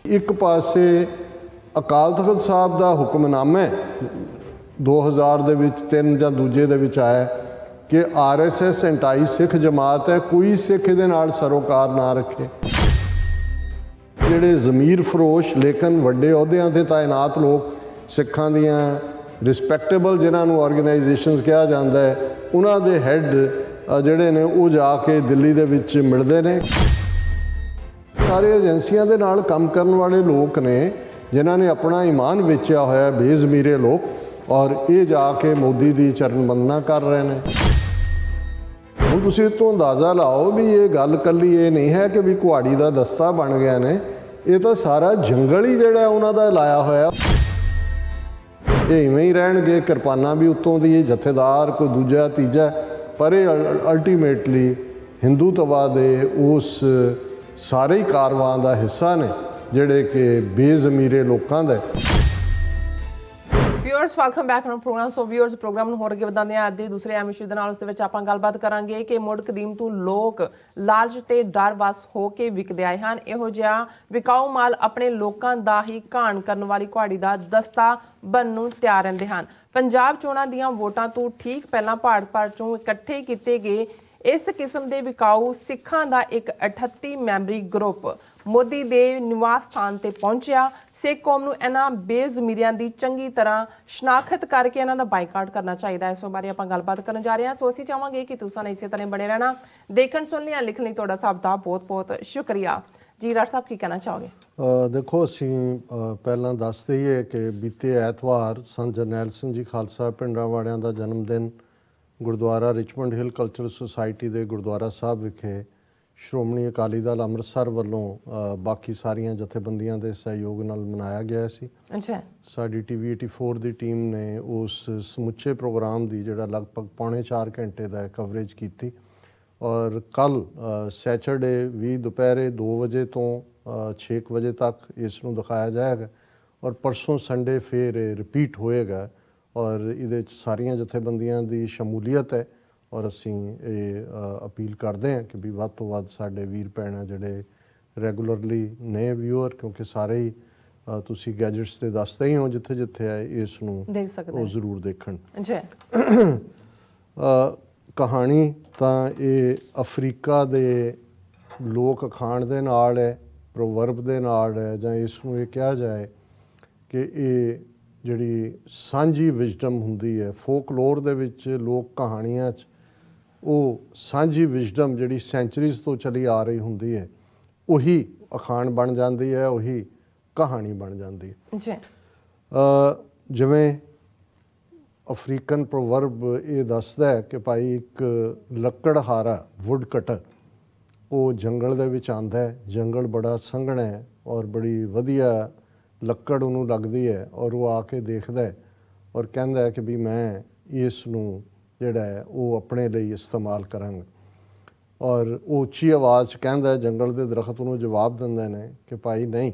एक पासे अकाल तख्त साहब का हुक्मनामा 2000 ਦੇ ਵਿੱਚ 3 ਜਾਂ ਦੂਜੇ ਦੇ ਵਿੱਚ ਆਇਆ कि RSS एंटाई सिख जमात है, कोई सिख ਇਹਦੇ ਨਾਲ सरोकार ना रखे। ਜਿਹੜੇ ਜ਼ਮੀਰ ਫਰੋਸ਼ ਲੇਕਿਨ ਵੱਡੇ ਅਹੁਦਿਆਂ 'ਤੇ ਤਾਇਨਾਤ ਲੋਕ ਸਿੱਖਾਂ ਦੀਆਂ ਰਿਸਪੈਕਟੇਬਲ ਜਿਨ੍ਹਾਂ ਨੂੰ ਆਰਗੇਨਾਈਜੇਸ਼ਨਸ ਕਿਹਾ ਜਾਂਦਾ ਹੈ, ਉਹਨਾਂ ਦੇ ਹੈੱਡ ਜਿਹੜੇ ਨੇ ਉਹ ਜਾ ਕੇ ਦਿੱਲੀ ਦੇ ਵਿੱਚ ਮਿਲਦੇ ਨੇ। ਸਾਰੇ ਏਜੰਸੀਆਂ ਦੇ ਨਾਲ ਕੰਮ ਕਰਨ ਵਾਲੇ ਲੋਕ ਨੇ ਜਿਨ੍ਹਾਂ ਨੇ ਆਪਣਾ ਈਮਾਨ ਵੇਚਿਆ ਹੋਇਆ, ਬੇਜ਼ਮੀਰੇ ਲੋਕ, ਔਰ ਇਹ ਜਾ ਕੇ ਮੋਦੀ ਦੀ ਚਰਨ ਵੰਦਨਾ ਕਰ ਰਹੇ ਨੇ। ਹੁਣ ਤੁਸੀਂ ਇਹ ਤੋਂ ਅੰਦਾਜ਼ਾ ਲਾਓ ਵੀ ਇਹ ਗੱਲ ਕੱਲੀ ਇਹ ਨਹੀਂ ਹੈ ਕਿ ਵੀ ਕੁਹਾੜੀ ਦਾ ਦਸਤਾ ਬਣ ਗਿਆ ਨੇ, ਇਹ ਤਾਂ ਸਾਰਾ ਜੰਗਲ ਹੀ ਜਿਹੜਾ ਉਹਨਾਂ ਦਾ ਲਾਇਆ ਹੋਇਆ। ਇਹ ਇਵੇਂ ਹੀ ਰਹਿਣਗੇ, ਕਿਰਪਾਨਾਂ ਵੀ ਉੱਤੋਂ ਦੀ ਜਥੇਦਾਰ ਕੋਈ ਦੂਜਾ ਤੀਜਾ, ਪਰ ਇਹ ਅਲਟੀਮੇਟਲੀ ਹਿੰਦੂਤਵਾ ਦੇ ਉਸ ਸਾਰੇ ਹੀ ਕਾਰਵਾਂ ਦਾ ਹਿੱਸਾ ਨੇ ਜਿਹੜੇ ਕਿ ਬੇਜ਼ਮੀਰੇ ਲੋਕਾਂ ਦੇ। Viewers welcome back to program. So viewers program ਨੂੰ ਹੋਰ ਅੱਗੇ ਵਧਾਉਂਦੇ ਹਾਂ। ਅੱਜ ਦੇ ਦੂਸਰੇ ਅਹਿਮ ਇਸ਼ੂ ਦੇ ਨਾਲ ਉਸ ਦੇ ਵਿੱਚ ਆਪਾਂ ਗੱਲਬਾਤ ਕਰਾਂਗੇ ਕਿ ਮੁੱਢ ਕਦੀਮ ਤੋਂ ਲੋਕ ਲਾਲਚ ਤੇ ਡਰ ਵਸ ਹੋ ਕੇ ਵਿਕਦੇ ਆਏ ਹਨ। ਇਹੋ ਜਿਹਾ ਵਿਕਾਊ ਮਾਲ ਆਪਣੇ ਲੋਕਾਂ ਦਾ ਹੀ ਘਾਣ ਕਰਨ ਵਾਲੀ ਕੁਹਾੜੀ ਦਾ ਦਸਤਾ ਬਣਨ ਨੂੰ ਤਿਆਰ ਰਹਿੰਦੇ ਹਨ। ਪੰਜਾਬ ਚੋਣਾਂ ਦੀਆਂ ਵੋਟਾਂ ਤੋਂ ਠੀਕ ਪਹਿਲਾਂ ਭਾਰਤ ਚੋਂ ਇਕੱਠੇ ਕੀਤੇ ਗਏ ਇਸ ਕਿਸਮ ਦੇ ਵਿਕਾਊ ਸਿੱਖਾਂ ਦਾ ਇੱਕ 38 ਮੈਂਬਰੀ ਗਰੁੱਪ ਮੋਦੀ ਦੇ ਨਿਵਾਸ ਸਥਾਨ ਤੇ ਪਹੁੰਚਿਆ। ਸਿੱਖ ਕੌਮ ਨੂੰ ਇਹਨਾਂ ਬੇਜ਼ਮੀਰਿਆਂ ਦੀ ਚੰਗੀ ਤਰ੍ਹਾਂ ਸ਼ਨਾਖਤ ਕਰਕੇ ਇਹਨਾਂ ਦਾ ਬਾਈਕਾਟ ਕਰਨਾ ਚਾਹੀਦਾ ਹੈ। ਇਸ ਬਾਰੇ ਆਪਾਂ ਗੱਲਬਾਤ ਕਰਨ ਜਾ ਰਹੇ ਹਾਂ। ਸੋ ਅਸੀਂ ਚਾਹਾਂਗੇ ਕਿ ਤੁਸੀਂ ਇਸੇ ਤਰ੍ਹਾਂ ਬਣੇ ਰਹਿਣਾ। ਦੇਖਣ ਸੁਣ ਲਿਆ, ਲਿਖਣ ਲਈ ਤੁਹਾਡਾ ਸਭ ਦਾ ਬਹੁਤ ਬਹੁਤ ਸ਼ੁਕਰੀਆ ਜੀ। ਰਾਜ ਸਾਹਿਬ ਕੀ ਕਹਿਣਾ ਚਾਹੋਗੇ? ਦੇਖੋ, ਅਸੀਂ ਪਹਿਲਾਂ ਦੱਸ ਦਈਏ ਕਿ ਬੀਤੇ ਐਤਵਾਰ ਸੰਤ ਜਰਨੈਲ ਸਿੰਘ ਜੀ ਖਾਲਸਾ ਪਿੰਡਾਂ ਵਾਲਿਆਂ ਦਾ ਜਨਮ ਦਿਨ ਗੁਰਦੁਆਰਾ ਰਿਚਮੰਡ ਹਿੱਲ ਕਲਚਰਲ ਸੁਸਾਇਟੀ ਦੇ ਗੁਰਦੁਆਰਾ ਸਾਹਿਬ ਵਿਖੇ ਸ਼੍ਰੋਮਣੀ ਅਕਾਲੀ ਦਲ ਅੰਮ੍ਰਿਤਸਰ ਵੱਲੋਂ ਬਾਕੀ ਸਾਰੀਆਂ ਜਥੇਬੰਦੀਆਂ ਦੇ ਸਹਿਯੋਗ ਨਾਲ ਮਨਾਇਆ ਗਿਆ ਸੀ। ਅੱਛਾ। ਸਾਡੀ TV 84 ਦੀ ਟੀਮ ਨੇ ਉਸ ਸਮੁੱਚੇ ਪ੍ਰੋਗਰਾਮ ਦੀ ਜਿਹੜਾ ਲਗਭਗ ਪੌਣੇ 4 ਘੰਟੇ ਦਾ ਕਵਰੇਜ ਕੀਤੀ, ਔਰ ਕੱਲ੍ਹ ਸੈਚਰਡੇ ਵੀ ਦੁਪਹਿਰੇ 2 ਵਜੇ ਤੋਂ 6 ਵਜੇ ਤੱਕ ਇਸ ਨੂੰ ਦਿਖਾਇਆ ਜਾਏਗਾ, ਔਰ ਪਰਸੋਂ ਸੰਡੇ ਫਿਰ ਰਿਪੀਟ ਹੋਏਗਾ, ਔਰ ਇਹਦੇ 'ਚ ਸਾਰੀਆਂ ਜਥੇਬੰਦੀਆਂ ਦੀ ਸ਼ਮੂਲੀਅਤ ਹੈ। ਔਰ ਅਸੀਂ ਇਹ ਅਪੀਲ ਕਰਦੇ ਹਾਂ ਕਿ ਵੀ ਵੱਧ ਤੋਂ ਵੱਧ ਸਾਡੇ ਵੀਰ ਭੈਣਾਂ ਜਿਹੜੇ ਰੈਗੂਲਰਲੀ ਨੇ ਵਿਊਅਰ, ਕਿਉਂਕਿ ਸਾਰੇ ਹੀ ਤੁਸੀਂ ਗੈਜਟਸ 'ਤੇ ਦੱਸਦੇ ਹੀ ਹੋ ਜਿੱਥੇ ਜਿੱਥੇ ਆਏ, ਇਸ ਨੂੰ ਦੇਖ ਸਕਦੇ ਉਹ ਜ਼ਰੂਰ ਦੇਖਣ। ਜੀ ਕਹਾਣੀ ਤਾਂ ਇਹ ਅਫਰੀਕਾ ਦੇ ਲੋਕ ਅਖਾਣ ਦੇ ਨਾਲ ਹੈ, ਪ੍ਰੋਵਰਬ ਦੇ ਨਾਲ ਹੈ, ਜਾਂ ਇਸ ਨੂੰ ਇਹ ਕਿਹਾ ਜਾਏ ਕਿ ਇਹ ਜਿਹੜੀ ਸਾਂਝੀ ਵਿਜ਼ਡਮ ਹੁੰਦੀ ਹੈ ਫੋਕਲੋਰ ਦੇ ਵਿੱਚ, ਲੋਕ ਕਹਾਣੀਆਂ 'ਚ ਉਹ ਸਾਂਝੀ ਵਿਜ਼ਡਮ ਜਿਹੜੀ ਸੈਂਚਰੀਜ਼ ਤੋਂ ਚਲੀ ਆ ਰਹੀ ਹੁੰਦੀ ਹੈ, ਉਹੀ ਅਖਾਣ ਬਣ ਜਾਂਦੀ ਹੈ, ਉਹੀ ਕਹਾਣੀ ਬਣ ਜਾਂਦੀ ਹੈ। ਜੀ ਜਿਵੇਂ ਅਫਰੀਕਨ ਪ੍ਰੋਵਰਬ ਇਹ ਦੱਸਦਾ ਹੈ ਕਿ ਭਾਈ ਇੱਕ ਲੱਕੜਹਾਰਾ ਵੁੱਡ ਕਟਰ ਉਹ ਜੰਗਲ ਦੇ ਵਿੱਚ ਆਉਂਦਾ ਹੈ। ਜੰਗਲ ਬੜਾ ਸੰਘਣਾ ਹੈ ਔਰ ਬੜੀ ਵਧੀਆ ਲੱਕੜ ਉਹਨੂੰ ਲੱਗਦੀ ਹੈ, ਔਰ ਉਹ ਆ ਕੇ ਦੇਖਦਾ ਹੈ ਔਰ ਕਹਿੰਦਾ ਹੈ ਕਿ ਵੀ ਮੈਂ ਇਸ ਨੂੰ ਜਿਹੜਾ ਹੈ ਉਹ ਆਪਣੇ ਲਈ ਇਸਤੇਮਾਲ ਕਰਾਂਗਾ। ਔਰ ਉਹ ਉੱਚੀ ਆਵਾਜ਼ 'ਚ ਕਹਿੰਦਾ, ਜੰਗਲ ਦੇ ਦਰਖਤ ਨੂੰ ਜਵਾਬ ਦਿੰਦੇ ਨੇ ਕਿ ਭਾਈ ਨਹੀਂ,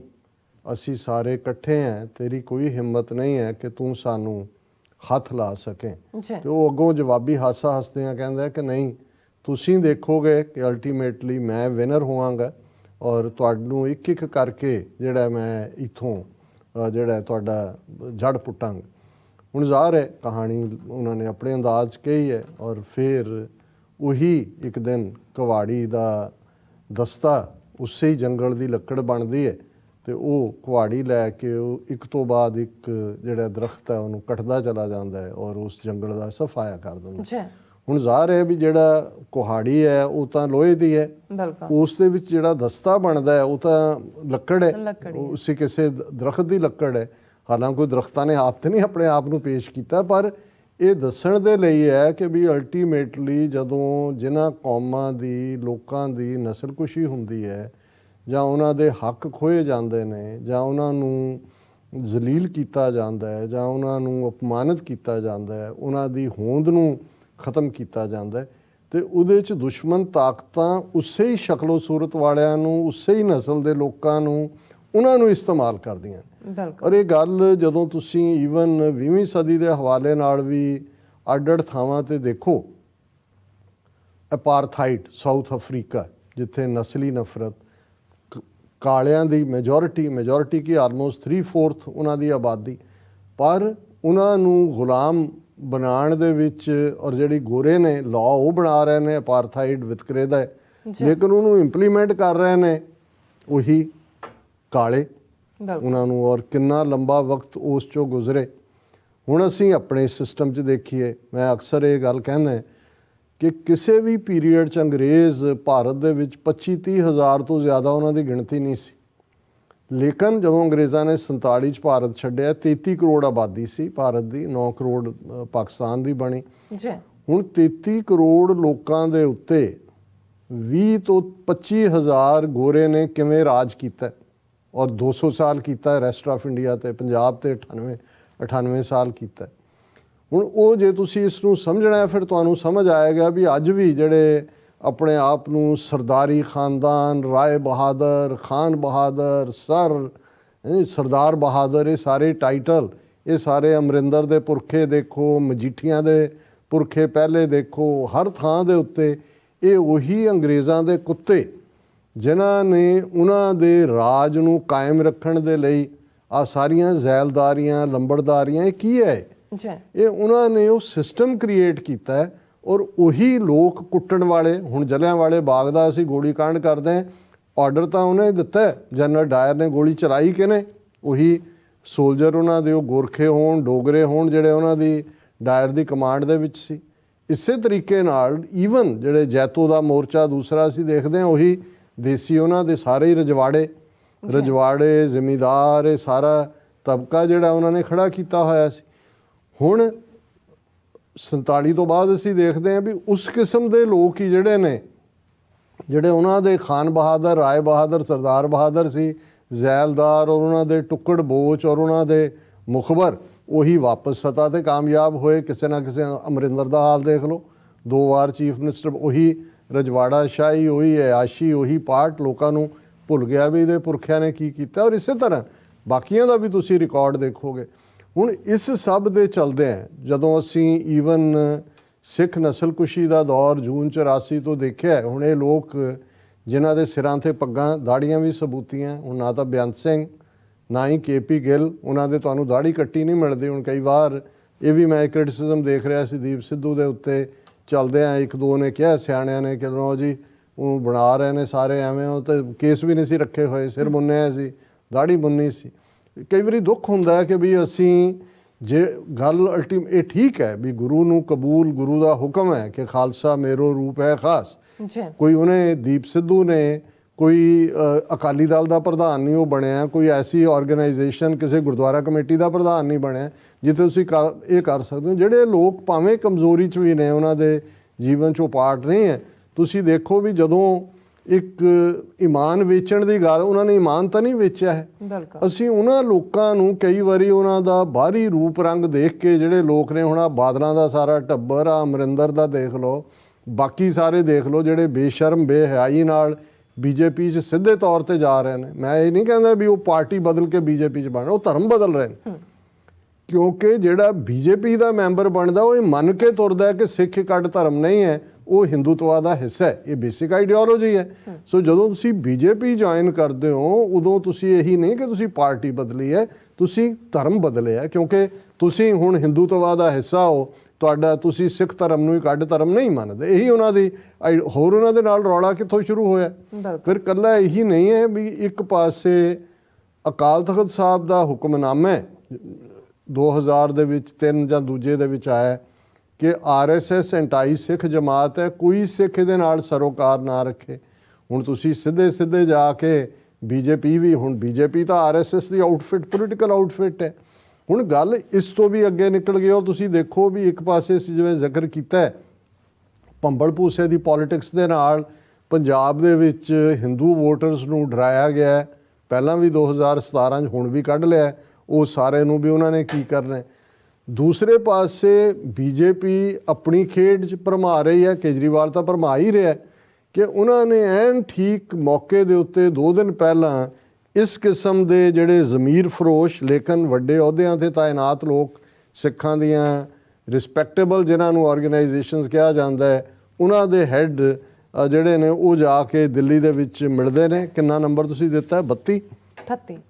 ਅਸੀਂ ਸਾਰੇ ਇਕੱਠੇ ਹਾਂ, ਤੇਰੀ ਕੋਈ ਹਿੰਮਤ ਨਹੀਂ ਹੈ ਕਿ ਤੂੰ ਸਾਨੂੰ ਹੱਥ ਲਾ ਸਕੇ। ਤੇ ਉਹ ਅੱਗੋਂ ਜਵਾਬੀ ਹਾਸਾ ਹੱਸਦਿਆਂ ਕਹਿੰਦਾ ਕਿ ਨਹੀਂ, ਤੁਸੀਂ ਦੇਖੋਗੇ ਕਿ ਅਲਟੀਮੇਟਲੀ ਮੈਂ ਵਿਨਰ ਹੋਵਾਂਗਾ, ਔਰ ਤੁਹਾਨੂੰ ਇੱਕ ਇੱਕ ਕਰਕੇ ਜਿਹੜਾ ਮੈਂ ਇੱਥੋਂ ਜਿਹੜਾ ਤੁਹਾਡਾ ਜੜ ਪੁੱਟਾਂਗਾ। ਹੁਣ ਜ਼ਾਹਰ ਹੈ ਕਹਾਣੀ ਉਹਨਾਂ ਨੇ ਆਪਣੇ ਅੰਦਾਜ਼ 'ਚ ਕਹੀ ਹੈ, ਔਰ ਫਿਰ ਉਹੀ ਇੱਕ ਦਿਨ ਕੁਹਾੜੀ ਦਾ ਦਸਤਾ ਉਸੇ ਹੀ ਜੰਗਲ ਦੀ ਲੱਕੜ ਬਣਦੀ ਹੈ, ਅਤੇ ਉਹ ਕੁਹਾੜੀ ਲੈ ਕੇ ਉਹ ਇੱਕ ਤੋਂ ਬਾਅਦ ਇੱਕ ਜਿਹੜਾ ਦਰਖਤ ਹੈ ਉਹਨੂੰ ਕੱਟਦਾ ਚਲਾ ਜਾਂਦਾ ਹੈ, ਔਰ ਉਸ ਜੰਗਲ ਦਾ ਸਫਾਇਆ ਕਰ ਦਿੰਦਾ। ਹੁਣ ਜ਼ਾਹਰ ਹੈ ਵੀ ਜਿਹੜਾ ਕੁਹਾੜੀ ਹੈ ਉਹ ਤਾਂ ਲੋਹੇ ਦੀ ਹੈ, ਉਸ ਦੇ ਵਿੱਚ ਜਿਹੜਾ ਦਸਤਾ ਬਣਦਾ ਹੈ ਉਹ ਤਾਂ ਲੱਕੜ ਹੈ, ਉਸੇ ਕਿਸੇ ਦਰਖਤ ਦੀ ਲੱਕੜ ਹੈ। ਹਾਲਾਂਕਿ ਕੋਈ ਦਰਖਤਾਂ ਨੇ ਆਪ ਤੇ ਨਹੀਂ ਆਪਣੇ ਆਪ ਨੂੰ ਪੇਸ਼ ਕੀਤਾ, ਪਰ ਇਹ ਦੱਸਣ ਦੇ ਲਈ ਹੈ ਕਿ ਵੀ ਅਲਟੀਮੇਟਲੀ ਜਦੋਂ ਜਿਨ੍ਹਾਂ ਕੌਮਾਂ ਦੀ ਲੋਕਾਂ ਦੀ ਨਸਲਕੁਸ਼ੀ ਹੁੰਦੀ ਹੈ, ਜਾਂ ਉਹਨਾਂ ਦੇ ਹੱਕ ਖੋਏ ਜਾਂਦੇ ਨੇ, ਜਾਂ ਉਹਨਾਂ ਨੂੰ ਜ਼ਲੀਲ ਕੀਤਾ ਜਾਂਦਾ ਹੈ, ਜਾਂ ਉਹਨਾਂ ਨੂੰ ਅਪਮਾਨਿਤ ਕੀਤਾ ਜਾਂਦਾ ਹੈ, ਉਹਨਾਂ ਦੀ ਹੋਂਦ ਨੂੰ ਖ਼ਤਮ ਕੀਤਾ ਜਾਂਦਾ ਹੈ, ਅਤੇ ਉਹਦੇ 'ਚ ਦੁਸ਼ਮਣ ਤਾਕਤਾਂ ਉਸੇ ਹੀ ਸ਼ਕਲੋ ਸੂਰਤ ਵਾਲਿਆਂ ਨੂੰ, ਉਸੇ ਹੀ ਨਸਲ ਦੇ ਲੋਕਾਂ ਨੂੰ, ਉਹਨਾਂ ਨੂੰ ਇਸਤੇਮਾਲ ਕਰਦੀਆਂ। ਔਰ ਇਹ ਗੱਲ ਜਦੋਂ ਤੁਸੀਂ ਈਵਨ 20ਵੀਂ ਸਦੀ ਦੇ ਹਵਾਲੇ ਨਾਲ ਵੀ ਅੱਡ-ਅੱਡ ਥਾਵਾਂ 'ਤੇ ਦੇਖੋ, ਅਪਾਰਥਾਈਡ ਸਾਊਥ ਅਫਰੀਕਾ ਜਿੱਥੇ ਨਸਲੀ ਨਫ਼ਰਤ, ਕਾਲਿਆਂ ਦੀ ਮੈਜੋਰਿਟੀ ਕੀ ਆਲਮੋਸਟ 3/4 ਉਹਨਾਂ ਦੀ ਆਬਾਦੀ, ਪਰ ਉਹਨਾਂ ਨੂੰ ਗੁਲਾਮ ਬਣਾਉਣ ਦੇ ਵਿੱਚ ਔਰ ਜਿਹੜੀ ਗੋਰੇ ਨੇ ਲਾਅ ਉਹ ਬਣਾ ਰਹੇ ਨੇ ਅਪਾਰਥਾਈਡ ਵਿਤਕਰੇ ਦਾ, ਲੇਕਿਨ ਉਹਨੂੰ ਇੰਪਲੀਮੈਂਟ ਕਰ ਰਹੇ ਨੇ ਉਹੀ ਕਾਲੇ ਉਹਨਾਂ ਨੂੰ, ਔਰ ਕਿੰਨਾ ਲੰਬਾ ਵਕਤ ਉਸ 'ਚੋਂ ਗੁਜ਼ਰੇ। ਹੁਣ ਅਸੀਂ ਆਪਣੇ ਸਿਸਟਮ 'ਚ ਦੇਖੀਏ, ਮੈਂ ਅਕਸਰ ਇਹ ਗੱਲ ਕਹਿੰਦਾ ਕਿ ਕਿਸੇ ਵੀ ਪੀਰੀਅਡ 'ਚ ਅੰਗਰੇਜ਼ ਭਾਰਤ ਦੇ ਵਿੱਚ 25-30 ਹਜ਼ਾਰ ਤੋਂ ਜ਼ਿਆਦਾ ਉਹਨਾਂ ਦੀ ਗਿਣਤੀ ਨਹੀਂ ਸੀ, ਲੇਕਿਨ ਜਦੋਂ ਅੰਗਰੇਜ਼ਾਂ ਨੇ 47 'ਚ ਭਾਰਤ ਛੱਡਿਆ 33 ਕਰੋੜ ਆਬਾਦੀ ਸੀ ਭਾਰਤ ਦੀ, 9 ਕਰੋੜ ਪਾਕਿਸਤਾਨ ਦੀ ਬਣੀ। ਹੁਣ 33 ਕਰੋੜ ਲੋਕਾਂ ਦੇ ਉੱਤੇ 20 ਤੋਂ 25 ਹਜ਼ਾਰ ਗੋਰੇ ਨੇ ਕਿਵੇਂ ਰਾਜ ਕੀਤਾ, ਔਰ 200 ਸਾਲ ਕੀਤਾ ਰੈਸਟ ਆਫ ਇੰਡੀਆ ਤੇ ਪੰਜਾਬ ਤੇ 98 ਸਾਲ ਕੀਤਾ। ਹੁਣ ਉਹ ਜੇ ਤੁਸੀਂ ਇਸ ਨੂੰ ਸਮਝਣਾ ਹੈ ਫਿਰ ਤੁਹਾਨੂੰ ਸਮਝ ਆਏਗਾ ਵੀ ਅੱਜ ਵੀ ਜਿਹੜੇ ਆਪਣੇ ਆਪ ਨੂੰ ਸਰਦਾਰੀ ਖਾਨਦਾਨ, ਰਾਏ ਬਹਾਦਰ, ਖਾਨ ਬਹਾਦਰ, ਸਰਦਾਰ ਬਹਾਦਰ, ਇਹ ਸਾਰੇ ਟਾਈਟਲ, ਇਹ ਸਾਰੇ ਅਮਰਿੰਦਰ ਦੇ ਪੁਰਖੇ ਦੇਖੋ, ਮਜੀਠੀਆਂ ਦੇ ਪੁਰਖੇ ਪਹਿਲੇ ਦੇਖੋ, ਹਰ ਥਾਂ ਦੇ ਉੱਤੇ ਇਹ ਉਹੀ ਅੰਗਰੇਜ਼ਾਂ ਦੇ ਕੁੱਤੇ ਜਿਨ੍ਹਾਂ ਨੇ ਉਹਨਾਂ ਦੇ ਰਾਜ ਨੂੰ ਕਾਇਮ ਰੱਖਣ ਦੇ ਲਈ ਆ ਸਾਰੀਆਂ ਜ਼ੈਲਦਾਰੀਆਂ, ਲੰਬੜਦਾਰੀਆਂ, ਇਹ ਕੀ ਹੈ? ਇਹ ਉਹਨਾਂ ਨੇ ਉਹ ਸਿਸਟਮ ਕ੍ਰੀਏਟ ਕੀਤਾ ਹੈ। ਔਰ ਉਹੀ ਲੋਕ ਕੁੱਟਣ ਵਾਲੇ, ਹੁਣ ਜਲਿਆਂਵਾਲੇ ਬਾਗ ਦਾ ਅਸੀਂ ਗੋਲੀ ਕਾਂਡ ਕਰਦੇ ਹਾਂ, ਆਰਡਰ ਤਾਂ ਉਹਨੇ ਦਿੱਤਾ, ਜਨਰਲ ਡਾਇਰ ਨੇ ਗੋਲੀ ਚਲਾਈ ਕਿਹਨੇ? ਉਹੀ ਸੋਲਜਰ ਉਹਨਾਂ ਦੇ, ਉਹ ਗੋਰਖੇ ਹੋਣ, ਡੋਗਰੇ ਹੋਣ, ਜਿਹੜੇ ਉਹਨਾਂ ਦੀ ਡਾਇਰ ਦੀ ਕਮਾਂਡ ਦੇ ਵਿੱਚ ਸੀ। ਇਸੇ ਤਰੀਕੇ ਨਾਲ ਈਵਨ ਜਿਹੜੇ ਜੈਤੋ ਦਾ ਮੋਰਚਾ ਦੂਸਰਾ ਅਸੀਂ ਦੇਖਦੇ ਹਾਂ, ਉਹੀ ਦੇਸੀ ਉਹਨਾਂ ਦੇ ਸਾਰੇ ਹੀ ਰਜਵਾੜੇ ਜ਼ਿਮੀਂਦਾਰ, ਇਹ ਸਾਰਾ ਤਬਕਾ ਜਿਹੜਾ ਉਹਨਾਂ ਨੇ ਖੜਾ ਕੀਤਾ ਹੋਇਆ ਸੀ। ਹੁਣ 47 ਤੋਂ ਬਾਅਦ ਅਸੀਂ ਦੇਖਦੇ ਹਾਂ ਵੀ ਉਸ ਕਿਸਮ ਦੇ ਲੋਕ ਹੀ ਜਿਹੜੇ ਨੇ, ਜਿਹੜੇ ਉਹਨਾਂ ਦੇ ਖਾਨ ਬਹਾਦਰ, ਰਾਏ ਬਹਾਦਰ, ਸਰਦਾਰ ਬਹਾਦਰ ਸੀ, ਜ਼ੈਲਦਾਰ, ਔਰ ਉਹਨਾਂ ਦੇ ਟੁੱਕੜ ਬੋਚ ਔਰ ਉਹਨਾਂ ਦੇ ਮੁਖਬਰ, ਉਹੀ ਵਾਪਸ ਸੱਤਾ 'ਤੇ ਕਾਮਯਾਬ ਹੋਏ। ਕਿਸੇ ਨਾ ਕਿਸੇ, ਅਮਰਿੰਦਰ ਦਾ ਹਾਲ ਦੇਖ ਲਓ, 2 ਵਾਰ ਚੀਫ ਮਿਨਿਸਟਰ, ਉਹੀ ਰਜਵਾੜਾ ਸ਼ਾਹੀ, ਉਹੀ ਐਆਸ਼ੀ, ਉਹੀ ਪਾਰਟ, ਲੋਕਾਂ ਨੂੰ ਭੁੱਲ ਗਿਆ ਵੀ ਇਹਦੇ ਪੁਰਖਿਆਂ ਨੇ ਕੀ ਕੀਤਾ। ਔਰ ਇਸੇ ਤਰ੍ਹਾਂ ਬਾਕੀਆਂ ਦਾ ਵੀ ਤੁਸੀਂ ਰਿਕਾਰਡ ਦੇਖੋਗੇ। ਹੁਣ ਇਸ ਸਭ ਦੇ ਚਲਦੇ ਹੈ, ਜਦੋਂ ਅਸੀਂ ਈਵਨ ਸਿੱਖ ਨਸਲਕੁਸ਼ੀ ਦਾ ਦੌਰ ਜੂਨ 84 ਤੋਂ ਦੇਖਿਆ, ਹੁਣ ਇਹ ਲੋਕ ਜਿਨ੍ਹਾਂ ਦੇ ਸਿਰਾਂ 'ਤੇ ਪੱਗਾਂ, ਦਾੜੀਆਂ ਵੀ ਸਬੂਤੀਆਂ, ਹੁਣ ਨਾ ਤਾਂ ਬੇਅੰਤ ਸਿੰਘ ਨਾ ਹੀ KP ਗਿੱਲ, ਉਹਨਾਂ ਦੇ ਤੁਹਾਨੂੰ ਦਾੜੀ ਕੱਟੀ ਨਹੀਂ ਮਿਲਦੀ। ਹੁਣ ਕਈ ਵਾਰ ਇਹ ਵੀ ਮੈਂ ਕ੍ਰਿਟਿਸਿਜ਼ਮ ਦੇਖ ਰਿਹਾ ਸੀ ਦੀਪ ਸਿੱਧੂ ਦੇ ਉੱਤੇ ਚੱਲਦਿਆਂ, 1-2 ਨੇ ਕਿਹਾ ਸਿਆਣਿਆਂ ਨੇ ਕਿ ਲਓ ਜੀ ਉਹ ਬਣਾ ਰਹੇ ਨੇ ਸਾਰੇ ਐਵੇਂ, ਉਹ ਤਾਂ ਕੇਸ ਵੀ ਨਹੀਂ ਸੀ ਰੱਖੇ ਹੋਏ, ਸਿਰ ਮੁੰਨਿਆ ਸੀ, ਦਾੜੀ ਮੁੰਨੀ ਸੀ। ਕਈ ਵਾਰੀ ਦੁੱਖ ਹੁੰਦਾ ਕਿ ਵੀ ਅਸੀਂ ਜੇ ਗੱਲ ਇਹ ਠੀਕ ਹੈ ਵੀ ਗੁਰੂ ਨੂੰ ਕਬੂਲ, ਗੁਰੂ ਦਾ ਹੁਕਮ ਹੈ ਕਿ ਖਾਲਸਾ ਮੇਰੋ ਰੂਪ ਹੈ ਖਾਸ, ਕੋਈ ਉਹਨੇ ਦੀਪ ਸਿੱਧੂ ਨੇ ਕੋਈ ਅਕਾਲੀ ਦਲ ਦਾ ਪ੍ਰਧਾਨ ਨਹੀਂ ਉਹ ਬਣਿਆ, ਕੋਈ ਐਸੀ ਆਰਗੇਨਾਈਜੇਸ਼ਨ ਕਿਸੇ ਗੁਰਦੁਆਰਾ ਕਮੇਟੀ ਦਾ ਪ੍ਰਧਾਨ ਨਹੀਂ ਬਣਿਆ ਜਿੱਥੇ ਤੁਸੀਂ ਇਹ ਕਰ ਸਕਦੇ ਹੋ। ਜਿਹੜੇ ਲੋਕ ਭਾਵੇਂ ਕਮਜ਼ੋਰੀ 'ਚ ਵੀ ਨੇ, ਉਹਨਾਂ ਦੇ ਜੀਵਨ 'ਚੋਂ ਪਾਰਟ ਨਹੀਂ ਹੈ। ਤੁਸੀਂ ਦੇਖੋ ਵੀ ਜਦੋਂ ਇੱਕ ਈਮਾਨ ਵੇਚਣ ਦੀ ਗੱਲ, ਉਹਨਾਂ ਨੇ ਈਮਾਨ ਤਾਂ ਨਹੀਂ ਵੇਚਿਆ ਹੈ। ਅਸੀਂ ਉਹਨਾਂ ਲੋਕਾਂ ਨੂੰ ਕਈ ਵਾਰੀ ਉਹਨਾਂ ਦਾ ਬਾਹਰੀ ਰੂਪ ਰੰਗ ਦੇਖ ਕੇ, ਜਿਹੜੇ ਲੋਕ ਨੇ ਹੁਣ ਬਾਦਲਾਂ ਦਾ ਸਾਰਾ ਟੱਬਰ ਆ, ਅਮਰਿੰਦਰ ਦਾ ਦੇਖ ਲਓ, ਬਾਕੀ ਸਾਰੇ ਦੇਖ ਲਓ, ਜਿਹੜੇ ਬੇਸ਼ਰਮ ਬੇਹਯਾਈ ਨਾਲ BJP 'ਚ ਸਿੱਧੇ ਤੌਰ 'ਤੇ ਜਾ ਰਹੇ ਨੇ। ਮੈਂ ਇਹ ਨਹੀਂ ਕਹਿੰਦਾ ਵੀ ਉਹ ਪਾਰਟੀ ਬਦਲ ਕੇ BJP 'ਚ ਬਣ, ਉਹ ਧਰਮ ਬਦਲ ਰਹੇ ਨੇ, ਕਿਉਂਕਿ ਜਿਹੜਾ BJP ਦਾ ਮੈਂਬਰ ਬਣਦਾ ਉਹ ਇਹ ਮੰਨ ਕੇ ਤੁਰਦਾ ਕਿ ਸਿੱਖ ਇੱਕ ਅੱਡ ਧਰਮ ਨਹੀਂ ਹੈ, ਉਹ ਹਿੰਦੂਤਵਾ ਦਾ ਹਿੱਸਾ ਹੈ, ਇਹ ਬੇਸਿਕ ਆਈਡੀਓਲੋਜੀ ਹੈ। ਸੋ ਜਦੋਂ ਤੁਸੀਂ BJP ਜੁਆਇਨ ਕਰਦੇ ਹੋ, ਉਦੋਂ ਤੁਸੀਂ ਇਹੀ ਨਹੀਂ ਕਿ ਤੁਸੀਂ ਪਾਰਟੀ ਬਦਲੀ ਹੈ, ਤੁਸੀਂ ਧਰਮ ਬਦਲਿਆ, ਕਿਉਂਕਿ ਤੁਸੀਂ ਹੁਣ ਹਿੰਦੂਤਵਾ ਦਾ ਹਿੱਸਾ ਹੋ, ਤੁਹਾਡਾ ਤੁਸੀਂ ਸਿੱਖ ਧਰਮ ਨੂੰ ਇੱਕ ਅੱਡ ਧਰਮ ਨਹੀਂ ਮੰਨਦੇ। ਇਹੀ ਉਹਨਾਂ ਦੀ, ਹੋਰ ਉਹਨਾਂ ਦੇ ਨਾਲ ਰੌਲਾ ਕਿੱਥੋਂ ਸ਼ੁਰੂ ਹੋਇਆ? ਫਿਰ ਇਕੱਲਾ ਇਹੀ ਨਹੀਂ ਹੈ ਵੀ ਇੱਕ ਪਾਸੇ ਅਕਾਲ ਤਖਤ ਸਾਹਿਬ ਦਾ ਹੁਕਮਨਾਮਾ 2000 ਦੇ ਵਿੱਚ 3 ਜਾਂ ਦੂਜੇ ਦੇ ਵਿੱਚ ਆਇਆ ਕਿ RSS ਐਂਟਾਈ ਸਿੱਖ ਜਮਾਤ ਹੈ, ਕੋਈ ਸਿੱਖ ਇਹਦੇ ਨਾਲ ਸਰੋਕਾਰ ਨਾ ਰੱਖੇ। ਹੁਣ ਤੁਸੀਂ ਸਿੱਧੇ ਜਾ ਕੇ BJP ਵੀ, ਹੁਣ BJP ਤਾਂ RSS ਦੀ ਆਊਟਫਿਟ, ਪੋਲੀਟੀਕਲ ਆਊਟਫਿਟ ਹੈ। ਹੁਣ ਗੱਲ ਇਸ ਤੋਂ ਵੀ ਅੱਗੇ ਨਿਕਲ ਗਈ। ਔਰ ਤੁਸੀਂ ਦੇਖੋ ਵੀ ਇੱਕ ਪਾਸੇ ਅਸੀਂ ਜਿਵੇਂ ਜ਼ਿਕਰ ਕੀਤਾ ਹੈ ਭੰਬਲ ਭੂਸੇ ਦੀ ਪੋਲੀਟਿਕਸ ਦੇ ਨਾਲ ਪੰਜਾਬ ਦੇ ਵਿੱਚ ਹਿੰਦੂ ਵੋਟਰਸ ਨੂੰ ਡਰਾਇਆ ਗਿਆ, ਪਹਿਲਾਂ ਵੀ 2017 'ਚ, ਹੁਣ ਵੀ ਕੱਢ ਲਿਆ ਉਹ ਸਾਰੇ ਨੂੰ ਵੀ ਉਹਨਾਂ ਨੇ ਕੀ ਕਰਨਾ। ਦੂਸਰੇ ਪਾਸੇ BJP ਆਪਣੀ ਖੇਡ 'ਚ ਭਰਮਾ ਰਹੀ ਹੈ, ਕੇਜਰੀਵਾਲ ਤਾਂ ਭਰਮਾ ਹੀ ਰਿਹਾ ਕਿ ਉਹਨਾਂ ਨੇ ਐਨ ਠੀਕ ਮੌਕੇ ਦੇ ਉੱਤੇ 2 ਦਿਨ ਪਹਿਲਾਂ ਇਸ ਕਿਸਮ ਦੇ ਜਿਹੜੇ ਜ਼ਮੀਰ ਫਰੋਸ਼ ਲੇਕਿਨ ਵੱਡੇ ਅਹੁਦਿਆਂ 'ਤੇ ਤਾਇਨਾਤ ਲੋਕ, ਸਿੱਖਾਂ ਦੀਆਂ ਰਿਸਪੈਕਟੇਬਲ ਜਿਹਨਾਂ ਨੂੰ ਆਰਗੇਨਾਈਜੇਸ਼ਨਸ ਕਿਹਾ ਜਾਂਦਾ ਹੈ, ਉਹਨਾਂ ਦੇ ਹੈੱਡ ਜਿਹੜੇ ਨੇ ਉਹ ਜਾ ਕੇ ਦਿੱਲੀ ਦੇ ਵਿੱਚ ਮਿਲਦੇ ਨੇ। ਕਿੰਨਾ ਨੰਬਰ ਤੁਸੀਂ ਦਿੱਤਾ? 32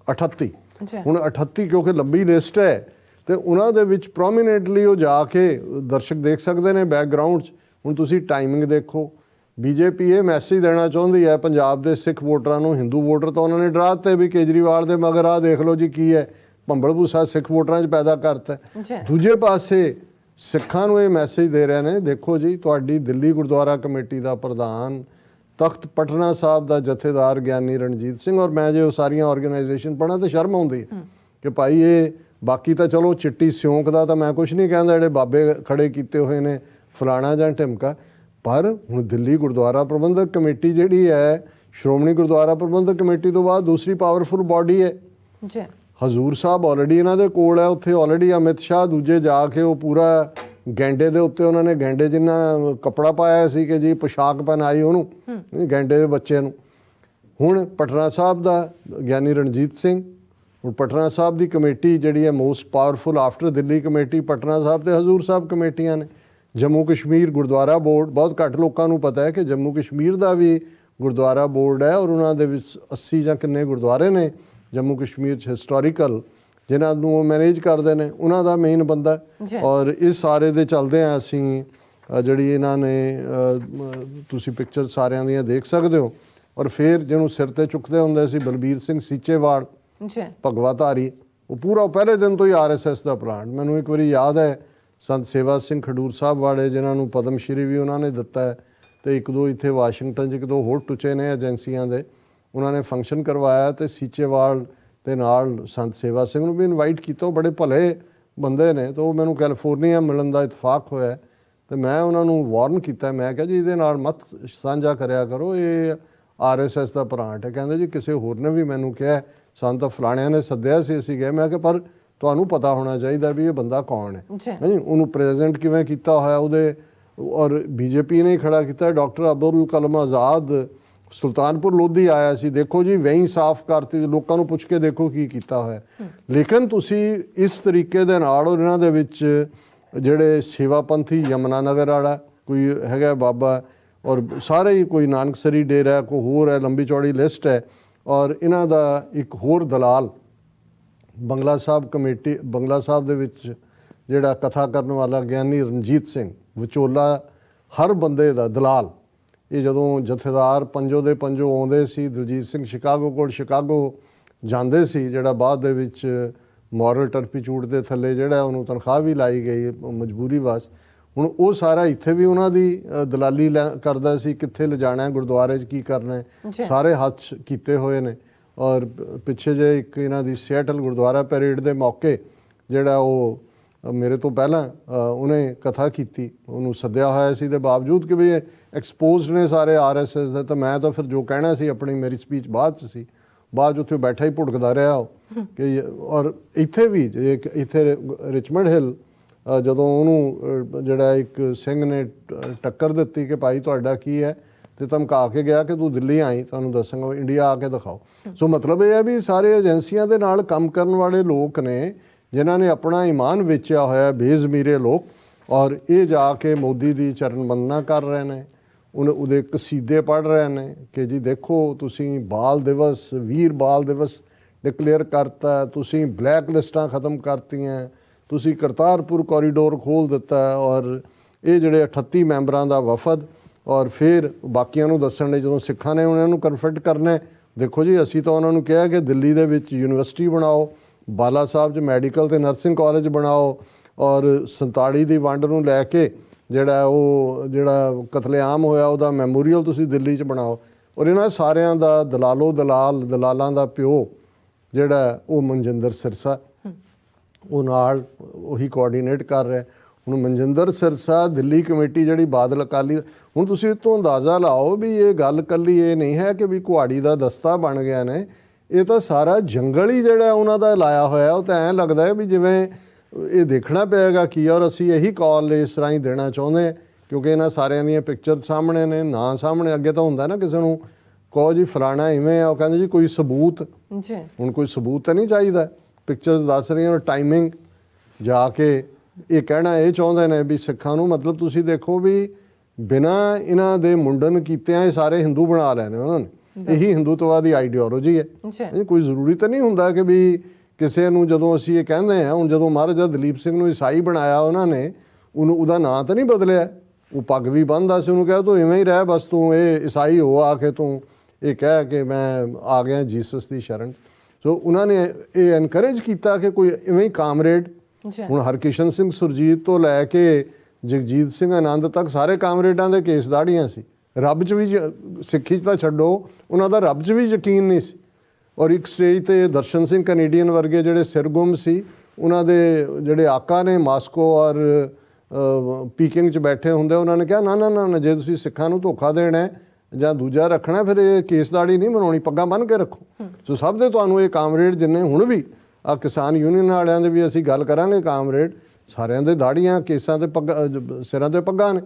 38 ਜੀ। ਹੁਣ 38 ਕਿਉਂਕਿ ਲੰਬੀ ਲਿਸਟ ਹੈ ਤੇ ਉਹਨਾਂ ਦੇ ਵਿੱਚ ਪ੍ਰੋਮੀਨੈਂਟਲੀ ਉਹ ਜਾ ਕੇ ਦਰਸ਼ਕ ਦੇਖ ਸਕਦੇ ਨੇ ਬੈਕਗਰਾਉਂਡ 'ਚ। ਹੁਣ ਤੁਸੀਂ ਟਾਈਮਿੰਗ ਦੇਖੋ, ਬੀਜੇਪੀ ਇਹ ਮੈਸੇਜ ਦੇਣਾ ਚਾਹੁੰਦੀ ਹੈ ਪੰਜਾਬ ਦੇ ਸਿੱਖ ਵੋਟਰਾਂ ਨੂੰ। ਹਿੰਦੂ ਵੋਟਰ ਤਾਂ ਉਹਨਾਂ ਨੇ ਡਰਾ ਦਿੱਤੇ ਵੀ ਕੇਜਰੀਵਾਲ ਦੇ ਮਗਰ ਆ ਦੇਖ ਲਓ ਜੀ ਕੀ ਹੈ, ਭੰਬਲ ਭੂਸਾ ਸਿੱਖ ਵੋਟਰਾਂ 'ਚ ਪੈਦਾ ਕਰਤਾ। ਦੂਜੇ ਪਾਸੇ ਸਿੱਖਾਂ ਨੂੰ ਇਹ ਮੈਸੇਜ ਦੇ ਰਹੇ ਨੇ, ਦੇਖੋ ਜੀ ਤੁਹਾਡੀ ਦਿੱਲੀ ਗੁਰਦੁਆਰਾ ਕਮੇਟੀ ਦਾ ਪ੍ਰਧਾਨ, ਤਖਤ ਪਟਨਾ ਸਾਹਿਬ ਦਾ ਜਥੇਦਾਰ ਗਿਆਨੀ ਰਣਜੀਤ ਸਿੰਘ, ਔਰ ਮੈਂ ਜੇ ਉਹ ਸਾਰੀਆਂ ਆਰਗੇਨਾਈਜੇਸ਼ਨ ਪੜ੍ਹਾਂ ਤਾਂ ਸ਼ਰਮ ਆਉਂਦੀ ਹੈ ਕਿ ਭਾਈ ਇਹ ਬਾਕੀ ਤਾਂ ਚਲੋ ਚਿੱਟੀ ਸਿਉਂਕ ਦਾ ਤਾਂ ਮੈਂ ਕੁਝ ਨਹੀਂ ਕਹਿੰਦਾ, ਜਿਹੜੇ ਬਾਬੇ ਖੜੇ ਕੀਤੇ ਹੋਏ ਨੇ ਫਲਾਣਾ ਜਾਂ ਢਿਮਕਾ, ਪਰ ਹੁਣ ਦਿੱਲੀ ਗੁਰਦੁਆਰਾ ਪ੍ਰਬੰਧਕ ਕਮੇਟੀ ਜਿਹੜੀ ਹੈ, ਸ਼੍ਰੋਮਣੀ ਗੁਰਦੁਆਰਾ ਪ੍ਰਬੰਧਕ ਕਮੇਟੀ ਤੋਂ ਬਾਅਦ ਦੂਸਰੀ ਪਾਵਰਫੁਲ ਬਾਡੀ ਹੈ ਜੀ। ਹਜ਼ੂਰ ਸਾਹਿਬ ਆਲਰੇਡੀ ਇਹਨਾਂ ਦੇ ਕੋਲ ਹੈ, ਉੱਥੇ ਆਲਰੇਡੀ ਅਮਿਤ ਸ਼ਾਹ ਦੂਜੇ ਜਾ ਕੇ ਉਹ ਪੂਰਾ ਗੈਂਡੇ ਦੇ ਉੱਤੇ ਉਹਨਾਂ ਨੇ ਗੈਂਡੇ ਜਿੰਨਾ ਕੱਪੜਾ ਪਾਇਆ ਸੀ ਕਿ ਜੀ ਪੋਸ਼ਾਕ ਪਹਿਨਾਈ ਉਹਨੂੰ ਗੈਂਡੇ ਦੇ ਬੱਚੇ ਨੂੰ। ਹੁਣ ਪਟਨਾ ਸਾਹਿਬ ਦਾ ਗਿਆਨੀ ਰਣਜੀਤ ਸਿੰਘ, ਹੁਣ ਪਟਨਾ ਸਾਹਿਬ ਦੀ ਕਮੇਟੀ ਜਿਹੜੀ ਹੈ most powerful after Delhi committee, Patna Sahib ਤੇ ਹਜ਼ੂਰ ਸਾਹਿਬ ਕਮੇਟੀਆਂ ਨੇ। ਜੰਮੂ ਕਸ਼ਮੀਰ ਗੁਰਦੁਆਰਾ ਬੋਰਡ, ਬਹੁਤ ਘੱਟ ਲੋਕਾਂ ਨੂੰ ਪਤਾ ਹੈ ਕਿ ਜੰਮੂ ਕਸ਼ਮੀਰ ਦਾ ਵੀ ਗੁਰਦੁਆਰਾ ਬੋਰਡ ਹੈ ਔਰ ਉਹਨਾਂ ਦੇ ਵਿੱਚ 80 ਜਾਂ ਕਿੰਨੇ ਗੁਰਦੁਆਰੇ ਨੇ ਜੰਮੂ ਕਸ਼ਮੀਰ 'ਚ ਹਿਸਟੋਰੀਕਲ, ਜਿਨ੍ਹਾਂ ਨੂੰ ਉਹ ਮੈਨੇਜ ਕਰਦੇ ਨੇ, ਉਹਨਾਂ ਦਾ ਮੇਨ ਬੰਦਾ। ਔਰ ਇਸ ਸਾਰੇ ਦੇ ਚੱਲਦੇ ਆ ਅਸੀਂ ਜਿਹੜੀ ਇਹਨਾਂ ਨੇ ਤੁਸੀਂ ਪਿਕਚਰ ਸਾਰਿਆਂ ਦੀਆਂ ਦੇਖ ਸਕਦੇ ਹੋ। ਔਰ ਫਿਰ ਜਿਹਨੂੰ ਸਿਰ ਤੇ ਚੁੱਕਦੇ ਹੁੰਦੇ ਸੀ ਬਲਬੀਰ ਸਿੰਘ ਸੀਚੇਵਾੜ ਭਗਵਾਧਾਰੀ, ਉਹ ਪੂਰਾ ਪਹਿਲੇ ਦਿਨ ਤੋਂ ਹੀ RSS ਦਾ ਪਲਾਨ। ਮੈਨੂੰ ਇੱਕ ਵਾਰੀ ਯਾਦ ਹੈ ਸੰਤ ਸੇਵਾ ਸਿੰਘ ਖਡੂਰ ਸਾਹਿਬ ਵਾਲੇ, ਜਿਨ੍ਹਾਂ ਨੂੰ ਪਦਮ ਸ਼੍ਰੀ ਵੀ ਉਹਨਾਂ ਨੇ ਦਿੱਤਾ ਹੈ, ਤੇ ਇੱਕ ਦੋ ਇੱਥੇ ਵਾਸ਼ਿੰਗਟਨ 'ਚ ਇੱਕ ਦੋ ਹੋਰ ਟੁੱਚੇ ਨੇ ਏਜੰਸੀਆਂ ਦੇ, ਉਹਨਾਂ ਨੇ ਫੰਕਸ਼ਨ ਕਰਵਾਇਆ ਤੇ ਸੀਚੇਵਾਲ ਦੇ ਨਾਲ ਸੰਤ ਸੇਵਾ ਸਿੰਘ ਨੂੰ ਵੀ ਇਨਵਾਈਟ ਕੀਤਾ। ਉਹ ਬੜੇ ਭਲੇ ਬੰਦੇ ਨੇ, ਤੇ ਉਹ ਮੈਨੂੰ ਕੈਲੀਫੋਰਨੀਆ ਮਿਲਣ ਦਾ ਇਤਫਾਕ ਹੋਇਆ ਤੇ ਮੈਂ ਉਹਨਾਂ ਨੂੰ ਵਾਰਨ ਕੀਤਾ। ਮੈਂ ਕਿਹਾ ਜੀ ਇਹਦੇ ਨਾਲ ਮਤ ਸਾਂਝਾ ਕਰਿਆ ਕਰੋ, ਇਹ RSS ਦਾ ਪ੍ਰਾਂਟ ਹੈ। ਕਹਿੰਦੇ ਜੀ ਕਿਸੇ ਹੋਰ ਨੇ ਵੀ ਮੈਨੂੰ ਕਿਹਾ, ਸਾਨੂੰ ਤਾਂ ਫਲਾਣਿਆਂ ਨੇ ਸੱਦਿਆ ਸੀ, ਅਸੀਂ ਗਏ। ਮੈਂ ਕਿਹਾ ਪਰ ਤੁਹਾਨੂੰ ਪਤਾ ਹੋਣਾ ਚਾਹੀਦਾ ਵੀ ਇਹ ਬੰਦਾ ਕੌਣ ਹੈ, ਨਹੀਂ ਉਹਨੂੰ ਪ੍ਰੈਜ਼ੈਂਟ ਕਿਵੇਂ ਕੀਤਾ ਹੋਇਆ ਉਹਦੇ। ਔਰ ਬੀਜੇਪੀ ਨੇ ਹੀ ਖੜਾ ਕੀਤਾ। ਡਾਕਟਰ ਅਬਦੁਲ ਕਲਾਮ ਆਜ਼ਾਦ ਸੁਲਤਾਨਪੁਰ ਲੋਧੀ ਆਇਆ ਸੀ, ਦੇਖੋ ਜੀ ਵਹੀਂ ਸਾਫ਼ ਕਰਤੀ, ਲੋਕਾਂ ਨੂੰ ਪੁੱਛ ਕੇ ਦੇਖੋ ਕੀ ਕੀਤਾ ਹੋਇਆ। ਲੇਕਿਨ ਤੁਸੀਂ ਇਸ ਤਰੀਕੇ ਦੇ ਨਾਲ, ਔਰ ਇਹਨਾਂ ਦੇ ਵਿੱਚ ਜਿਹੜੇ ਸੇਵਾਪੰਥੀ ਯਮਨਾ ਨਗਰ ਵਾਲਾ ਕੋਈ ਹੈਗਾ ਬਾਬਾ, ਔਰ ਸਾਰੇ ਹੀ ਕੋਈ ਨਾਨਕਸਰੀ ਡੇਰਾ, ਕੋਈ ਹੋਰ ਹੈ, ਲੰਬੀ ਚੌੜੀ ਲਿਸਟ ਹੈ। ਔਰ ਇਹਨਾਂ ਦਾ ਇੱਕ ਹੋਰ ਦਲਾਲ ਬੰਗਲਾ ਸਾਹਿਬ ਕਮੇਟੀ, ਬੰਗਲਾ ਸਾਹਿਬ ਦੇ ਵਿੱਚ ਜਿਹੜਾ ਕਥਾ ਕਰਨ ਵਾਲਾ ਗਿਆਨੀ ਰਣਜੀਤ ਸਿੰਘ, ਵਿਚੋਲਾ ਹਰ ਬੰਦੇ ਦਾ ਦਲਾਲ। ਇਹ ਜਦੋਂ ਜਥੇਦਾਰ ਪੰਜੋ ਦੇ ਪੰਜੋ ਆਉਂਦੇ ਸੀ, ਦਲਜੀਤ ਸਿੰਘ ਸ਼ਿਕਾਗੋ ਕੋਲ ਸ਼ਿਕਾਗੋ ਜਾਂਦੇ ਸੀ, ਜਿਹੜਾ ਬਾਅਦ ਦੇ ਵਿੱਚ ਮੋਰਲ ਟਰਪੀਚੂਡ ਦੇ ਥੱਲੇ ਜਿਹੜਾ ਉਹਨੂੰ ਤਨਖਾਹ ਵੀ ਲਾਈ ਗਈ ਮਜਬੂਰੀ ਵਾਸ। ਹੁਣ ਉਹ ਸਾਰਾ ਇੱਥੇ ਵੀ ਉਹਨਾਂ ਦੀ ਦਲਾਲੀ ਕਰਦਾ ਸੀ, ਕਿੱਥੇ ਲਿਜਾਣਾ, ਗੁਰਦੁਆਰੇ 'ਚ ਕੀ ਕਰਨਾ, ਸਾਰੇ ਹੱਥ ਕੀਤੇ ਹੋਏ ਨੇ। ਔਰ ਪਿੱਛੇ ਜੇ ਇੱਕ ਇਹਨਾਂ ਦੀ ਸਿਆਟਲ ਗੁਰਦੁਆਰਾ ਪੈਰੇਡ ਦੇ ਮੌਕੇ ਜਿਹੜਾ ਉਹ ਮੇਰੇ ਤੋਂ ਪਹਿਲਾਂ ਉਹਨੇ ਕਥਾ ਕੀਤੀ, ਉਹਨੂੰ ਸੱਦਿਆ ਹੋਇਆ ਸੀ ਦੇ ਬਾਵਜੂਦ ਕਿ ਵੀ ਐਕਸਪੋਜ਼ਡ ਨੇ ਸਾਰੇ RSS ਦੇ, ਤਾਂ ਮੈਂ ਤਾਂ ਫਿਰ ਜੋ ਕਹਿਣਾ ਸੀ ਆਪਣੀ, ਮੇਰੀ ਸਪੀਚ ਬਾਅਦ 'ਚ ਸੀ, ਬਾਅਦ 'ਚ ਉੱਥੇ ਬੈਠਾ ਹੀ ਭੁੜਕਦਾ ਰਿਹਾ ਉਹ ਕਿ। ਔਰ ਇੱਥੇ ਵੀ ਇੱਥੇ ਰਿਚਮੰਡ ਹਿੱਲ ਜਦੋਂ ਉਹਨੂੰ ਜਿਹੜਾ ਇੱਕ ਸਿੰਘ ਨੇ ਟੱਕਰ ਦਿੱਤੀ ਕਿ ਭਾਈ ਤੁਹਾਡਾ ਕੀ ਹੈ, ਤੇ ਧਮਕਾ ਕੇ ਗਿਆ ਕਿ ਤੂੰ ਦਿੱਲੀ ਆਈ, ਤੁਹਾਨੂੰ ਦੱਸਾਂਗਾ, ਇੰਡੀਆ ਆ ਕੇ ਦਿਖਾਓ। ਸੋ ਮਤਲਬ ਇਹ ਹੈ ਵੀ ਸਾਰੇ ਏਜੰਸੀਆਂ ਦੇ ਨਾਲ ਕੰਮ ਕਰਨ ਵਾਲੇ ਲੋਕ ਨੇ ਜਿਨ੍ਹਾਂ ਨੇ ਆਪਣਾ ਈਮਾਨ ਵੇਚਿਆ ਹੋਇਆ, ਬੇਜ਼ਮੀਰੇ ਲੋਕ। ਔਰ ਇਹ ਜਾ ਕੇ ਮੋਦੀ ਦੀ ਚਰਨ ਵੰਦਨਾ ਕਰ ਰਹੇ ਨੇ, ਉਹਦੇ ਕਸੀਦੇ ਪੜ੍ਹ ਰਹੇ ਨੇ ਕਿ ਜੀ ਦੇਖੋ ਤੁਸੀਂ ਬਾਲ ਦਿਵਸ, ਵੀਰ ਬਾਲ ਦਿਵਸ ਡਿਕਲੇਅਰ ਕਰਤਾ, ਤੁਸੀਂ ਬਲੈਕ ਲਿਸਟਾਂ ਖਤਮ ਕਰਤੀਆਂ, ਤੁਸੀਂ ਕਰਤਾਰਪੁਰ ਕੋਰੀਡੋਰ ਖੋਲ੍ਹ ਦਿੱਤਾ। ਔਰ ਇਹ ਜਿਹੜੇ 38 ਮੈਂਬਰਾਂ ਦਾ ਵਫਦ, ਔਰ ਫਿਰ ਬਾਕੀਆਂ ਨੂੰ ਦੱਸਣ ਲਈ ਜਦੋਂ ਸਿੱਖਾਂ ਨੇ ਉਹਨਾਂ ਨੂੰ ਕਨਫਰਟ ਕਰਨਾ, ਦੇਖੋ ਜੀ ਅਸੀਂ ਤਾਂ ਉਹਨਾਂ ਨੂੰ ਕਿਹਾ ਕਿ ਦਿੱਲੀ ਦੇ ਵਿੱਚ ਯੂਨੀਵਰਸਿਟੀ ਬਣਾਓ, ਬਾਲਾ ਸਾਹਿਬ 'ਚ ਮੈਡੀਕਲ ਤੇ ਨਰਸਿੰਗ ਕਾਲਜ ਬਣਾਓ, ਔਰ 47 ਦੀ ਵੰਡ ਨੂੰ ਲੈ ਕੇ ਜਿਹੜਾ ਕਤਲੇਆਮ ਹੋਇਆ ਉਹਦਾ ਮੈਮੋਰੀਅਲ ਤੁਸੀਂ ਦਿੱਲੀ 'ਚ ਬਣਾਓ। ਔਰ ਇਹਨਾਂ ਸਾਰਿਆਂ ਦਾ ਦਲਾਲਾਂ ਦਾ ਪਿਓ ਜਿਹੜਾ ਉਹ ਮਨਜਿੰਦਰ ਸਿਰਸਾ, ਉਹ ਨਾਲ ਉਹੀ ਕੋਆਰਡੀਨੇਟ ਕਰ ਰਿਹਾ। ਹੁਣ ਮਨਜਿੰਦਰ ਸਿਰਸਾ ਦਿੱਲੀ ਕਮੇਟੀ ਜਿਹੜੀ ਬਾਦਲ ਅਕਾਲੀ, ਹੁਣ ਤੁਸੀਂ ਇਹ ਤੋਂ ਅੰਦਾਜ਼ਾ ਲਾਓ ਵੀ ਇਹ ਗੱਲ ਕੱਲੀ ਇਹ ਨਹੀਂ ਹੈ ਕਿ ਵੀ ਕੁਹਾੜੀ ਦਾ ਦਸਤਾ ਬਣ ਗਿਆ ਨੇ, ਇਹ ਤਾਂ ਸਾਰਾ ਜੰਗਲ ਹੀ ਜਿਹੜਾ ਉਹਨਾਂ ਦਾ ਲਾਇਆ ਹੋਇਆ। ਉਹ ਤਾਂ ਐਂ ਲੱਗਦਾ ਹੈ ਵੀ ਜਿਵੇਂ ਇਹ ਦੇਖਣਾ ਪਏਗਾ ਕੀ। ਔਰ ਅਸੀਂ ਇਹੀ ਕਾਲ ਇਸ ਤਰ੍ਹਾਂ ਹੀ ਦੇਣਾ ਚਾਹੁੰਦੇ, ਕਿਉਂਕਿ ਇਹਨਾਂ ਸਾਰਿਆਂ ਦੀਆਂ ਪਿਕਚਰ ਸਾਹਮਣੇ ਨੇ, ਨਾ ਸਾਹਮਣੇ। ਅੱਗੇ ਤਾਂ ਹੁੰਦਾ ਨਾ ਕਿਸੇ ਨੂੰ ਕਹੋ ਜੀ ਫਲਾਣਾ ਇਵੇਂ ਆ, ਉਹ ਕਹਿੰਦੇ ਜੀ ਕੋਈ ਸਬੂਤ, ਹੁਣ ਕੋਈ ਸਬੂਤ ਤਾਂ ਨਹੀਂ ਚਾਹੀਦਾ, ਪਿਕਚਰਸ ਦੱਸ ਰਹੀਆਂ। ਔਰ ਟਾਈਮਿੰਗ ਜਾ ਕੇ ਇਹ ਕਹਿਣਾ ਇਹ ਚਾਹੁੰਦੇ ਨੇ ਵੀ ਸਿੱਖਾਂ ਨੂੰ, ਮਤਲਬ ਤੁਸੀਂ ਦੇਖੋ ਵੀ ਬਿਨਾਂ ਇਹਨਾਂ ਦੇ ਮੁੰਡਨ ਕੀਤਿਆਂ ਇਹ ਸਾਰੇ ਹਿੰਦੂ ਬਣਾ ਲੈਣੇ ਉਹਨਾਂ ਨੇ। ਇਹੀ ਹਿੰਦੂਤਵਾ ਦੀ ਆਈਡੀਓਲੋਜੀ ਹੈ। ਅੱਛਾ ਇਹ ਕੋਈ ਜ਼ਰੂਰੀ ਤਾਂ ਨਹੀਂ ਹੁੰਦਾ ਕਿ ਵੀ ਕਿਸੇ ਨੂੰ ਜਦੋਂ ਅਸੀਂ ਇਹ ਕਹਿੰਦੇ ਹਾਂ, ਹੁਣ ਜਦੋਂ ਮਹਾਰਾਜਾ ਦਲੀਪ ਸਿੰਘ ਨੂੰ ਈਸਾਈ ਬਣਾਇਆ ਉਹਨਾਂ ਨੇ, ਉਹਦਾ ਨਾਂ ਤਾਂ ਨਹੀਂ ਬਦਲਿਆ। ਉਹ ਪੱਗ ਵੀ ਬੰਨ੍ਹਦਾ ਸੀ, ਉਹਨੂੰ ਕਿਹਾ ਤੂੰ ਇਵੇਂ ਹੀ ਰਹਿ, ਬਸ ਤੂੰ ਇਹ ਈਸਾਈ ਹੋ ਆ ਕੇ ਤੂੰ ਇਹ ਕਹਿ ਕੇ ਮੈਂ ਆ ਗਿਆ ਜੀਸਸ ਦੀ ਸ਼ਰਨ। ਸੋ ਉਹਨਾਂ ਨੇ ਇਹ ਐਨਕਰੇਜ ਕੀਤਾ ਕਿ ਕੋਈ ਇਵੇਂ ਹੀ ਕਾਮਰੇਡ। ਹੁਣ ਹਰਕਿਸ਼ਨ ਸਿੰਘ ਸੁਰਜੀਤ ਤੋਂ ਲੈ ਕੇ ਜਗਜੀਤ ਸਿੰਘ ਆਨੰਦ ਤੱਕ ਸਾਰੇ ਕਾਮਰੇਡਾਂ ਦੇ ਕੇਸ ਦਾੜੀਆਂ ਸੀ। ਰੱਬ 'ਚ ਵੀ ਸਿੱਖੀ 'ਚ ਤਾਂ ਛੱਡੋ, ਉਹਨਾਂ ਦਾ ਰੱਬ 'ਚ ਵੀ ਯਕੀਨ ਨਹੀਂ ਸੀ। ਔਰ ਇੱਕ ਸਟੇਜ 'ਤੇ ਦਰਸ਼ਨ ਸਿੰਘ ਕੈਨੇਡੀਅਨ ਵਰਗੇ ਜਿਹੜੇ ਸਿਰਗੁੰਮ ਸੀ, ਉਹਨਾਂ ਦੇ ਜਿਹੜੇ ਆਕਾ ਨੇ ਮਾਸਕੋ ਔਰ ਪੀਕਿੰਗ 'ਚ ਬੈਠੇ ਹੁੰਦੇ, ਉਹਨਾਂ ਨੇ ਕਿਹਾ ਨਾ ਨਾ ਨਾ, ਜੇ ਤੁਸੀਂ ਸਿੱਖਾਂ ਨੂੰ ਧੋਖਾ ਦੇਣਾ ਜਾਂ ਦੂਜਾ ਰੱਖਣਾ ਫਿਰ ਇਹ ਕੇਸਦਾੜੀ ਨਹੀਂ ਬਣਾਉਣੀ, ਪੱਗਾਂ ਬੰਨ੍ਹ ਕੇ ਰੱਖੋ। ਸੋ ਸਭ ਦੇ ਤੁਹਾਨੂੰ ਇਹ ਕਾਮਰੇਡ ਜਿੰਨੇ ਹੁਣ ਵੀ ਆ ਕਿਸਾਨ ਯੂਨੀਅਨ ਵਾਲਿਆਂ ਦੇ ਵੀ ਅਸੀਂ ਗੱਲ ਕਰਾਂਗੇ, ਕਾਮਰੇਡ ਸਾਰਿਆਂ ਦੇ ਦਾੜੀਆਂ ਕੇਸਾਂ ਤੇ ਪੱਗਾਂ ਸਿਰਾਂ ਤੇ ਪੱਗਾਂ ਨੇ,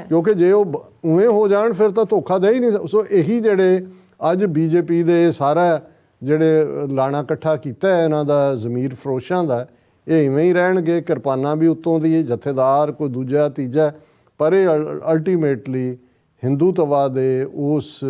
ਕਿਉਂਕਿ ਜੇ ਉਹ ਉਵੇਂ ਹੋ ਜਾਣ ਫਿਰ ਤਾਂ ਧੋਖਾ ਦੇ ਹੀ ਨਹੀਂ। ਸੋ ਇਹੀ ਜਿਹੜੇ ਅੱਜ ਬੀਜੇਪੀ ਦੇ ਸਾਰਾ ਜਿਹੜੇ ਲਾਣਾ ਇਕੱਠਾ ਕੀਤਾ ਇਹਨਾਂ ਦਾ ਜ਼ਮੀਰ ਫਰੋਸ਼ਾਂ ਦਾ, ਇਹ ਇਵੇਂ ਹੀ ਰਹਿਣਗੇ। ਕਿਰਪਾਨਾਂ ਵੀ ਉੱਤੋਂ ਦੀ ਜਥੇਦਾਰ ਕੋਈ ਦੂਜਾ ਤੀਜਾ, ਪਰ ਇਹ ਅਲਟੀਮੇਟਲੀ ਹਿੰਦੂਤਵਾ ਦੇ ਉਸ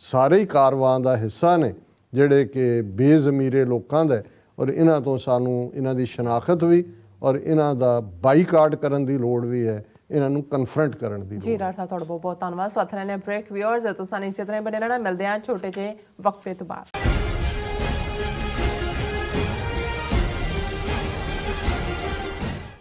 ਸਾਰੇ ਹੀ ਕਾਰਵਾਂ ਦਾ ਹਿੱਸਾ ਨੇ ਜਿਹੜੇ ਕਿ ਬੇਜ਼ਮੀਰੇ ਲੋਕਾਂ ਦਾ। ਔਰ ਇਹਨਾਂ ਤੋਂ ਸਾਨੂੰ ਇਹਨਾਂ ਦੀ ਸ਼ਨਾਖਤ ਵੀ ਔਰ ਇਹਨਾਂ ਦਾ ਬਾਈਕਾਟ ਕਰਨ ਦੀ ਲੋੜ ਵੀ ਹੈ, ਇਹਨਾਂ ਨੂੰ ਕਨਫਰੰਟ ਕਰਨ ਦੀ। ਜੀ ਰਾਠ ਸਾਹਿਬ ਤੁਹਾਡਾ ਬਹੁਤ ਬਹੁਤ ਧੰਨਵਾਦ। ਸਾਥ ਲੈਣੇ ਬ੍ਰੇਕ ਵਿਊਅਰਸ, ਤੁਸੀਂ ਇਸੇ ਤਰ੍ਹਾਂ ਬਣੇ ਰਹਿਣਾ। ਮਿਲਦੇ ਹਾਂ ਛੋਟੇ ਜਿਹੇ ਵਕਫੇ ਤੋਂ ਬਾਅਦ।